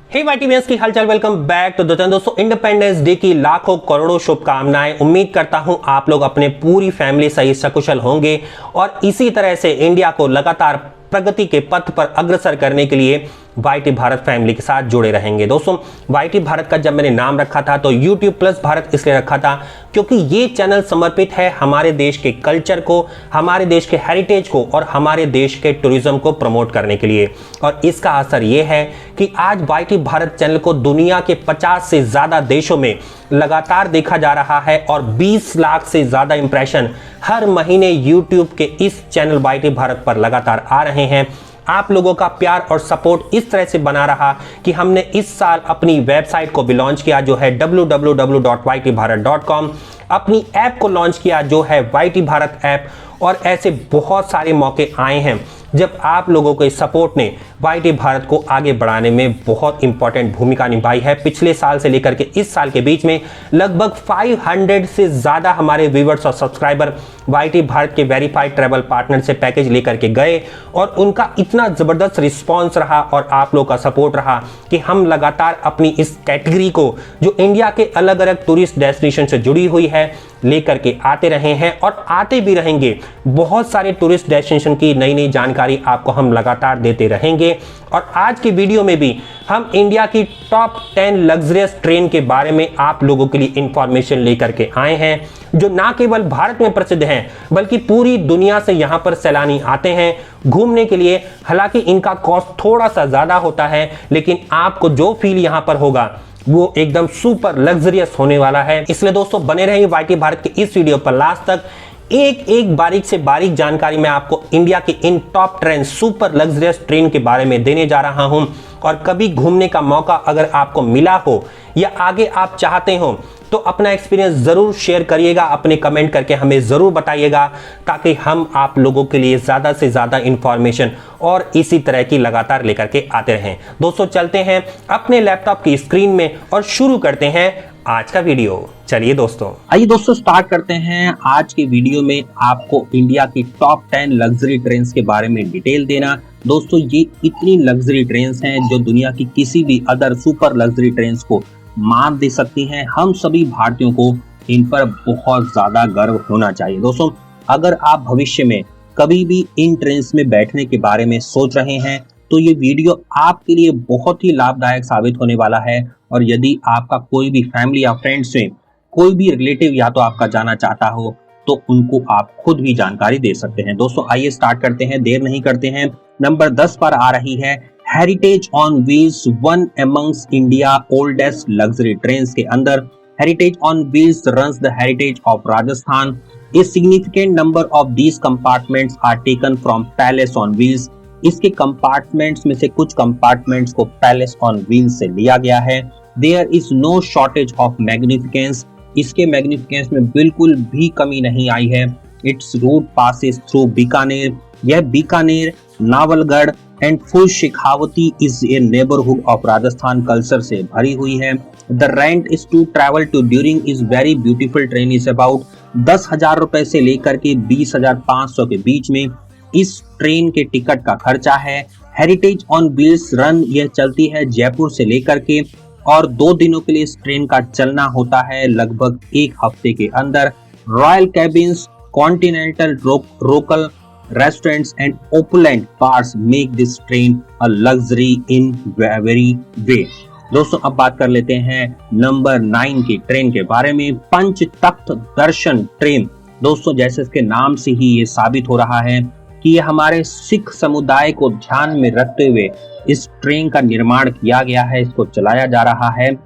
हे वाईटीवीएंस की हालचाल, welcome back तो दोस्तों इंडिपेंडेंस डे की लाखों करोड़ों शुभकामनाएं। उम्मीद करता हूं आप लोग अपने पूरी फैमिली सही सकुशल होंगे और इसी तरह से इंडिया को लगातार प्रगति के पथ पर अग्रसर करने के लिए वाईटी भारत फैमिली के साथ जुड़े रहेंगे। दोस्तों वाईटी भारत का जब मैंने नाम रखा था तो यूट्यूब प्लस भारत इसलिए रखा था क्योंकि ये चैनल समर्पित है हमारे देश के कल्चर को, हमारे देश के हेरिटेज को और हमारे देश के टूरिज्म को प्रमोट करने के लिए। और इसका असर ये है कि आज वाईटी भारत चैनल को दुनिया के 50 से ज्यादा देशों में लगातार देखा जा रहा है और 20 लाख से ज्यादा इंप्रेशन हर महीने यूट्यूब के इस चैनल वाईटी भारत पर लगातार आ रहे हैं। आप लोगों का प्यार और सपोर्ट इस तरह से बना रहा कि हमने इस साल अपनी वेबसाइट को भी लॉन्च किया जो है www.ytbharat.com, अपनी ऐप को लॉन्च किया जो है वाईटी भारत ऐप, और ऐसे बहुत सारे मौके आए हैं जब आप लोगों के सपोर्ट ने वाईटी भारत को आगे बढ़ाने में बहुत इंपॉर्टेंट भूमिका निभाई है। पिछले साल से लेकर के इस साल के बीच में लगभग 500 से ज़्यादा हमारे व्यूवर्स और सब्सक्राइबर वाईटी भारत के वेरीफाइड ट्रैवल पार्टनर से पैकेज लेकर के गए और उनका इतना ज़बरदस्त रिस्पॉन्स रहा और आप लोगों का सपोर्ट रहा कि हम लगातार अपनी इस कैटेगरी को जो इंडिया के अलग अलग टूरिस्ट डेस्टिनेशन से जुड़ी हुई है लेकर के आते रहे हैं और आते भी रहेंगे। बहुत सारे टूरिस्ट डेस्टिनेशन की नई नई जानकारी आपको हम लगातार देते रहेंगे और आज की वीडियो में भी हम इंडिया की टॉप 10 लग्जरियस ट्रेन के बारे में आप लोगों के लिए इंफॉर्मेशन लेकर के आए हैं जो ना केवल भारत में प्रसिद्ध हैं बल्कि पूरी दुनिया से यहां पर सैलानी आते हैं घूमने के लिए। हालांकि इनका कॉस्ट थोड़ा सा ज्यादा होता है लेकिन आपको जो फील यहां पर होगा वो एकदम सुपर लग्जरियस होने वाला है। इसलिए दोस्तों बने रहिए वाईटी भारत के इस वीडियो पर लास्ट तक। एक एक बारीक से बारीक जानकारी मैं आपको इंडिया के इन top train super luxurious train के बारे में देने जा रहा हूं। और कभी घूमने का मौका अगर आपको मिला हो या आगे आप चाहते हो तो अपना एक्सपीरियंस जरूर शेयर करिएगा, अपने कमेंट करके हमें जरूर बताइएगा ताकि हम आप लोगों के लिए ज्यादा से ज्यादा इंफॉर्मेशन और इसी तरह की लगातार लेकर के आते रहें। दोस्तों चलते हैं अपने लैपटॉप की स्क्रीन में और शुरू करते हैं आज का वीडियो। चलिए दोस्तों आइए दोस्तों स्टार्ट करते हैं आज के वीडियो में आपको इंडिया की टॉप 10 लग्जरी ट्रेन्स के बारे में डिटेल देना। दोस्तों ये इतनी लग्जरी ट्रेन्स हैं जो दुनिया की किसी भी अदर सुपर लग्जरी ट्रेन्स को मात दे सकती हैं। हम सभी भारतीयों को इन पर बहुत ज्यादा गर्व होना चाहिए। दोस्तों अगर आप भविष्य में कभी भी इन ट्रेन्स में बैठने के बारे में सोच रहे हैं तो ये वीडियो आपके लिए बहुत ही लाभदायक साबित होने वाला है। और यदि आपका कोई भी फैमिली या फ्रेंड्स में कोई भी रिलेटिव या तो आपका जाना चाहता हो तो उनको आप खुद भी जानकारी दे सकते हैं। दोस्तों आइए स्टार्ट करते हैं, देर नहीं करते हैं। नंबर 10 पर आ रही है heritage on wheels, one amongst India oldest luxury trains के अंदर heritage on wheels runs the heritage of Rajasthan. A significant number of these compartments are taken from Palace on Wheels। इसके कंपार्टमेंट्स में से कुछ कंपार्टमेंट्स को पैलेस ऑन व्हील्स से लिया गया है। There is no shortage of magnificence। इसके मैग्निफिकेंस में बिल्कुल भी कमी नहीं आई है। Its route passes through Bikaner. यह Bikaner, Nawalgarh and full Shekhawati is a neighbourhood of Rajasthan culture से भरी हुई है। The rent is to travel to during is very beautiful train is about 10,000 रुपए से लेकर के 20,500 के बीच में इस ट्रेन के टिकट का खर्चा है। हेरिटेज ऑन व्हील्स रन यह चलती है जयपुर से लेकर के और 2 दिनों के लिए इस ट्रेन का चलना होता है लगभग 1 हफ्ते के अंदर। Royal cabins, continental local restaurants and opulent bars make this train a luxury in very way. दोस्तों अब बात कर लेते हैं नंबर 9 की ट्रेन के बारे में, पंच तख्त दर्शन ट्रेन। दोस्तों जैसे इसके नाम से ही ये साबित हो रहा है कि ये हमारे सिख समुदाय को ध्यान में रखते हुए इस ट्रेन का निर्माण किया गया है, इसको चलाया जा रहा है।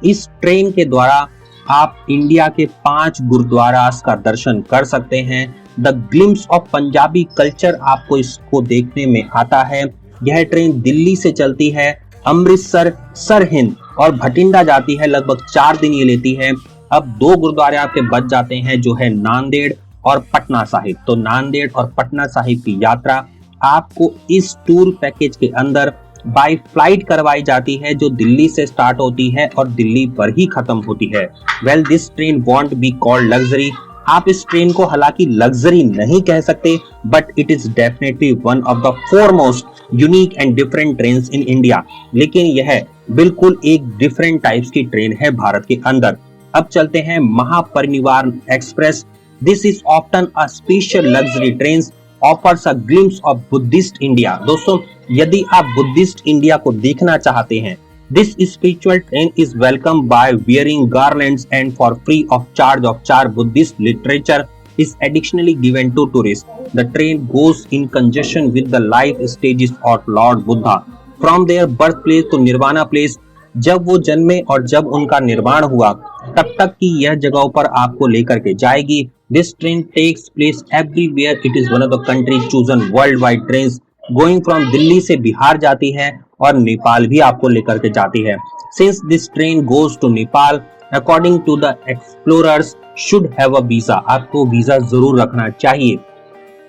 इस ट्रेन के द्वारा आप इंडिया के 5 गुरुद्वारास का दर्शन कर सकते हैं। The glimpse of Punjabi culture आपको इसको देखने में आता है। यह ट्रेन दिल्ली से चलती है, अमृतसर, सरहिंद और भटिंडा जाती है। लगभग 4 दिन ये लेती है। अब 2 गुरुद्वारे आपके बच जाते हैं जो है नांदेड़ और पटना साहिब। तो नांदेड़ और पटना साहिब की यात्रा आपको इस टूर पैकेज के अंदर बाय फ्लाइट करवाई जाती है जो दिल्ली से स्टार्ट होती है और दिल्ली पर ही खत्म होती है। Well this train want be called luxury. आप इस ट्रेन को हालांकि लग्जरी नहीं कह सकते but it is definitely one of the foremost unique and different trains in India. लेकिन यह बिल्कुल एक डिफरेंट टाइप्स की ट्रेन है भारत के अंदर। अब चलते हैं Mahaparinirvan express. This is often a special luxury train, offers a glimpse of Buddhist India. दोस्तों, यदि आप बुद्धिस्ट इंडिया को देखना चाहते हैं, this spiritual train is welcome by wearing garlands and for free of charge Buddhist literature is additionally given to tourists. The train goes in conjunction with the life stages of Lord Buddha from their birthplace to Nirvana place। जब वो जन्मे और जब उनका निर्वाण हुआ तब तक की यह जगहों पर आपको लेकर के जाएगी। This train takes place everywhere. It is one of the country's chosen worldwide trains going from Delhi से बिहार जाती है और नेपाल भी आपको लेकर के जाती है। Since this train goes to Nepal, according to the explorers, should have a visa। आपको वीजा जरूर रखना चाहिए।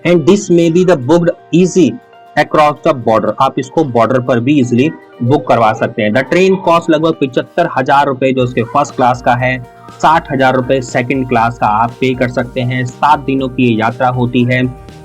And this may be the booked easy across the border. आप इसको बॉर्डर पर भी इजिली बुक करवा सकते हैं। द ट्रेन कॉस्ट लगभग 75,000 रुपए जो उसके फर्स्ट क्लास का है, 60,000 रुपए सेकेंड क्लास का आप पे कर सकते हैं। 7 दिनों की ये यात्रा होती है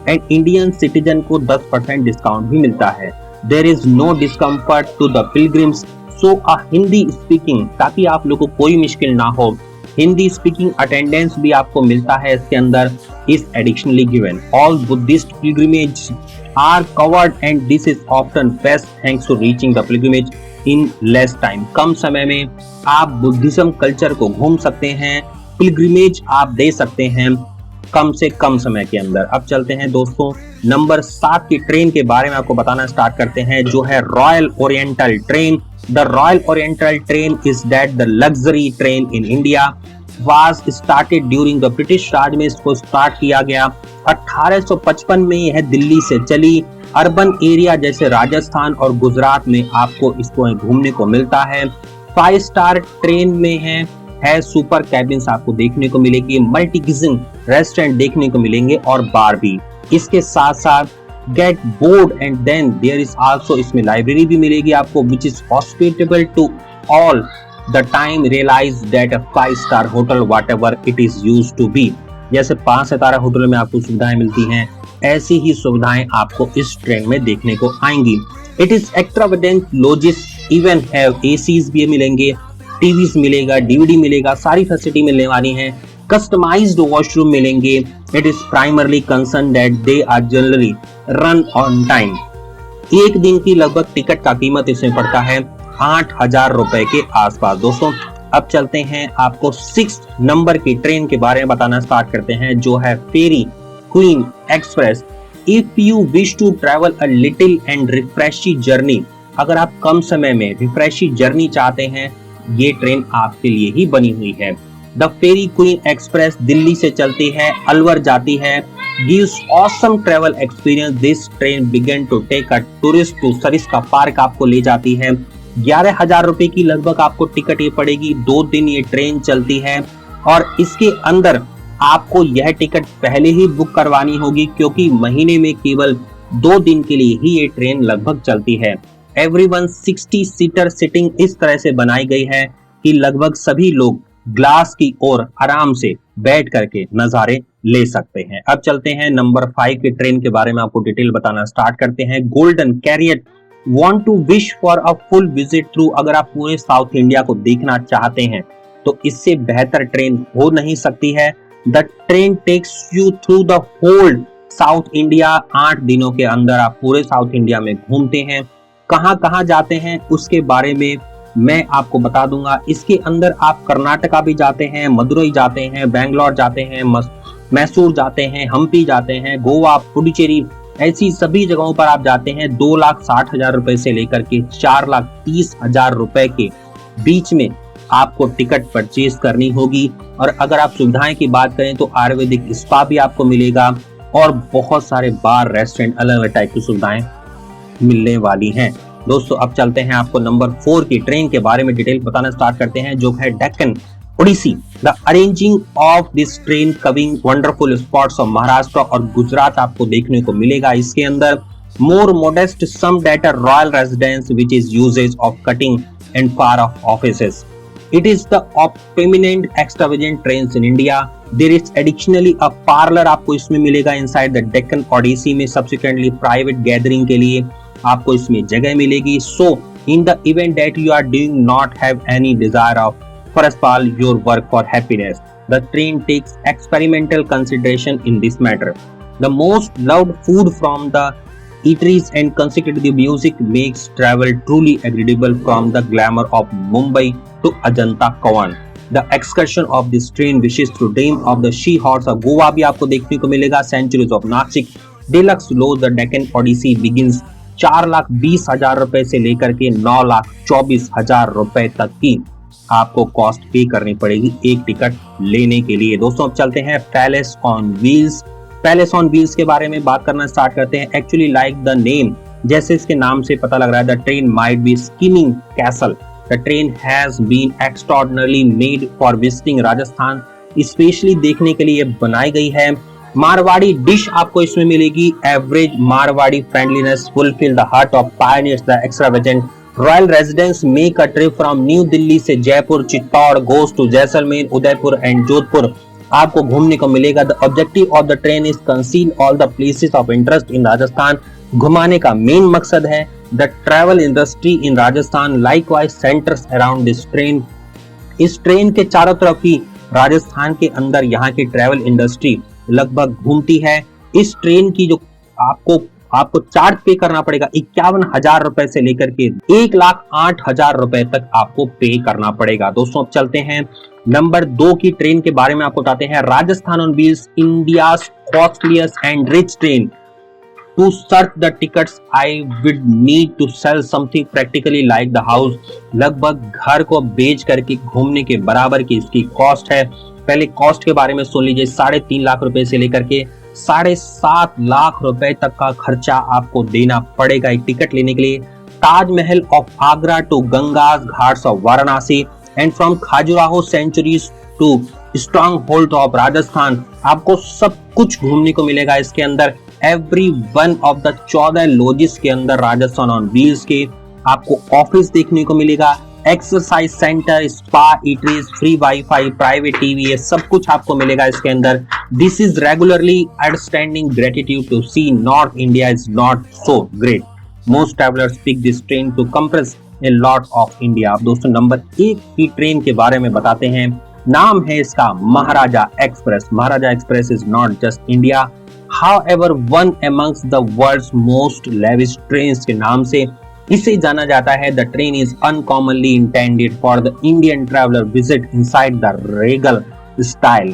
एंड इंडियन सिटीजन को 10% डिस्काउंट भी मिलता है। There is no discomfort to the pilgrims, so a Hindi speaking, ताकि आप लोगों को कोई मुश्किल ना हो, हिंदी स्पीकिंग अटेंडेंस भी आपको मिलता है इसके अंदर, is additionally given. All Buddhist pilgrimage are covered and this is often best thanks to reaching the pilgrimage in less time. कम समय में आप बुद्धिज्म कल्चर को घूम सकते हैं, पिलग्रिमेज आप दे सकते हैं कम से कम समय के अंदर। अब चलते हैं दोस्तों नंबर 7 की ट्रेन के बारे में आपको बताना स्टार्ट करते हैं, जो है royal oriental train. The Royal Oriental train is that the luxury train in India was started during the British राज में इसको स्टार्ट किया गया। 1855 में यह दिल्ली से चली। अर्बन एरिया जैसे राजस्थान और गुजरात में आपको इसको घूमने को मिलता है। 5 स्टार ट्रेन में है सुपर कैबिन्स आपको देखने को मिलेगी, मल्टी किचन रेस्टोरेंट देखने को मिलेंगे और बार भी। इसके साथ साथ gate board and then there is also, इसमें लाइब्रेरी भी मिलेगी आपको, which is hospitable to all the time. Realize that a 5 star hotel whatever it is use to be. जैसे 5 सितारा होटल में आपको सुविधाएं मिलती हैं, ऐसी ही सुविधाएं आपको इस ट्रेन में देखने को आएंगी। It is extravagant lodges, even have ACs भी मिलेंगे, टीवीज मिलेगा, डीवीडी मिलेगा, सारी फैसिलिटी मिलने वाली है। कस्टमाइज्ड वॉशरूम मिलेंगे। It is primarily concern that they are generally run on time. एक दिन की लगभग टिकट का कीमत इसमें पड़ता है 8,000 रुपए के आसपास। दोस्तों, अब चलते हैं आपको 6 नंबर की ट्रेन के बारे में बताना स्टार्ट करते हैं, जो है fairy queen express. If you wish to travel a little and refreshing journey, अगर आप कम समय में रिफ्रेशिंग जर्नी चाहते हैं, ये ट्रेन आपके लिए ही बनी हुई है। The Fairy queen Express Delhi से चलती है, अलवर जाती है, gives awesome travel experience। This train began to take a tourist to Sariska park आपको ले जाती है। 11,000 रुपए की लगभग आपको टिकट ये पड़ेगी। 2 दिन ये ट्रेन चलती है और इसके अंदर आपको यह टिकट पहले ही बुक करवानी होगी, क्योंकि महीने में केवल 2 दिन के लिए ही ये ट्रेन लगभग चलती है। एवरीवन 60 सीटर सीटिंग इस तरह से बनाई गई है कि लगभग सभी लोग ग्लास की ओर आराम से बैठ करके नजारे ले सकते हैं। अब चलते हैं नंबर 5 की ट्रेन के बारे में आपको डिटेल बताना स्टार्ट करते हैं। Golden carrier want to wish for a full visit through. अगर आप पूरे साउथ इंडिया को देखना चाहते हैं तो इससे बेहतर ट्रेन हो नहीं सकती है। The train takes you through the whole South India. 8 दिनों के अंदर आप पूरे साउथ इंडिया में घूमते हैं। कहां कहां जाते हैं उसके बारे में मैं आपको बता दूंगा। इसके अंदर आप कर्नाटका भी जाते हैं, मदुरई जाते हैं, बेंगलोर जाते हैं, मैसूर जाते हैं, हम्पी जाते हैं, गोवा, पुडुचेरी, ऐसी सभी जगहों पर आप जाते हैं। 2,60,000 रुपए से लेकर के 4,30,000 रुपए के बीच में आपको टिकट परचेज करनी होगी। और अगर आप सुविधाएं की बात करें तो आयुर्वेदिक स्पा भी आपको मिलेगा और बहुत सारे बार, रेस्टोरेंट, अलग अलग टाइप की सुविधाएं मिलने वाली हैं। दोस्तों, अब चलते हैं आपको नंबर 4 की ट्रेन के बारे में डिटेल बताना स्टार्ट करते हैं, जो है Deccan Odyssey. The arranging of this train covering wonderful spots of Maharashtra और गुजरात आपको देखने को मिलेगा। इसके अंदर more modest some that royal residence which is usages of cutting and far of offices. It is the prominent extravagant trains in India. There is additionally a parlor आपको इसमें मिलेगा inside the Deccan Odyssey में। Subsequently private gathering के लिए आपको इसमें जगह मिलेगी। So In the event that you are doing not have any desire of forestall your work for happiness, the train takes experimental consideration in this matter. The most loved food from the eateries and consecutive music makes travel truly agreeable from the glamour of Mumbai to Ajanta Kawan. The excursion of this train wishes to dream of the she horse of Goa भी आपको देखने को मिलेगा. Centuries of Nashik, deluxe lo the Deccan Odyssey begins 4,20,000 रुपए से लेकर के 9,24,000 रुपए तक की आपको कॉस्ट पे करनी पड़ेगी एक टिकट लेने के लिए. दोस्तों अब चलते हैं palace on wheels. Palace on wheels के बारे में बात करना स्टार्ट करते हैं. एक्चुअली लाइक द नेम, जैसे इसके नाम से पता लग रहा है, the train might be scheming castle. The train has been extraordinarily made for visiting Rajasthan. Specially देखने के लिए बनाई गई है. मारवाड़ी डिश आपको इसमें मिलेगी. Average Marwari friendliness fulfil the heart of pioneers. The extravagant royal residence make a trip from New Delhi से Jaipur, Chittor, goes to Jaisalmer, Udaipur and Jodhpur आपको घूमने को मिलेगा. The objective of the train is conceal all the places of interest in Rajasthan. घुमाने का main मकसद है. The travel industry in Rajasthan likewise centres around this train. इस ट्रेन के चारों तरफ ही राजस्थान के अंदर यहाँ की ट्रैवल इंडस्ट्री लगभग घूमती है. इस ट्रेन की जो आपको चार्ज पे करना पड़ेगा 51,000 रुपए से लेकर के 1,08,000 रुपए तक आपको पे करना पड़ेगा. दोस्तों अब चलते हैं नंबर 2 की ट्रेन के बारे में आपको बताते हैं. Rajasthan on wheels, India's costliest and rich train. To search the tickets, I would need to sell something practically like the house. लगभग घर को बेच करके घूमने के बराबर की इसकी कॉस्ट है. पहले कॉस्ट के बारे में सुन लीजिए. 3.5 लाख रुपए से लेकर के 7.5 लाख रुपए तक का खर्चा आपको देना पड़ेगा एक टिकट लेने के लिए. Taj Mahal of Agra to Ganges ghats of Varanasi and from Khajuraho centuries to stronghold of Rajasthan. आपको सब कुछ घूमने को मिलेगा इसके अंदर. Every one of the 14 lodges के अंदर राजस्थान ऑन व्हील्स के आपको ऑफिस देखने को मिलेगा. Exercise centre, spa, eateries, free wifi, private TV, ये सब कुछ आपको मिलेगा इसके अंदर. This is regularly outstanding gratitude to see North India is not so great. Most travellers pick this train to compress a lot of India. अब दोस्तों number 1 की ट्रेन के बारे में बताते हैं. नाम है इसका Maharaja express. Maharaja express is not just India, however one amongst the world's most lavish trains के नाम से इसे जाना जाता है. The train is uncommonly intended for the Indian traveler visit inside the regal style.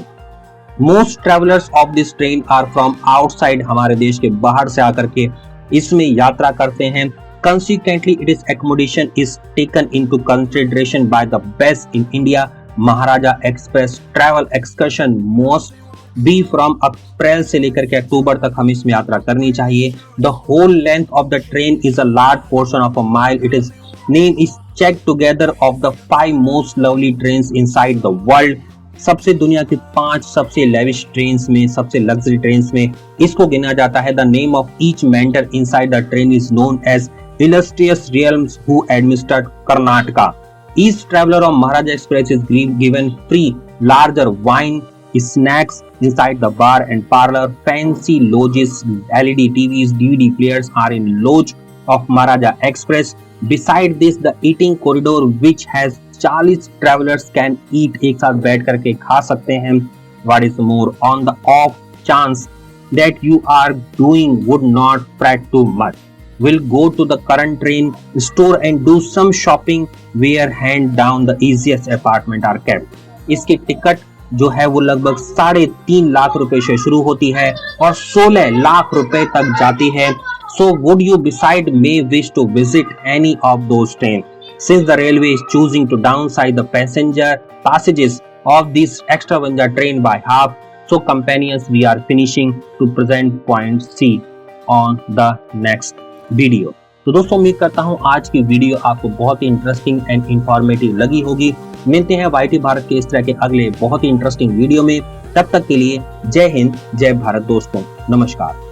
Most travelers of this train are from outside, हमारे देश के बाहर से आकर के इसमें यात्रा करते हैं. Consequently, its accommodation is taken into consideration by the best in India. Maharaja Express travel excursion must be from अप्रैल से लेकर के अक्टूबर तक हम इसमें यात्रा करनी चाहिए. The whole length of the train is a large portion of a mile. It is name is checked together of the 5 most lovely trains inside the world. सबसे दुनिया की 5 सबसे लेविश ट्रेन्स में, सबसे लग्जरी ट्रेन्स में इसको गिना जाता है. The name of each mentor inside the train is known as illustrious realms who administered Karnataka. Each traveler of Maharaja Express is given free larger wine, snacks inside the bar and parlor. Fancy lodges, LED TVs, DVD players are in lodge of Maharaja Express. Beside this, the eating corridor which has 40 travelers can eat, एक साथ बैठ करके खा सकते हैं. What is more, on the off chance that you are doing would not fret too much, will go to the current train store and do some shopping where hand down the easiest apartment are kept. इसकी ticket जो है वो लगभग 3.5 लाख रुपए से शुरू होती है और 16 लाख रुपए तक जाती है. So would you beside may wish to visit any of those trains? Since the railway is choosing to downsize the passages of this extravaganza train by half, so companions we are finishing to present point C on the next video. तो दोस्तों उम्मीद करता हूँ आज की video आपको बहुत ही interesting and informative लगी होगी. मिलते हैं वाईटी भारत के इस तरह के अगले बहुत ही इंटरेस्टिंग वीडियो में. तब तक के लिए जय हिंद, जय भारत दोस्तों. नमस्कार.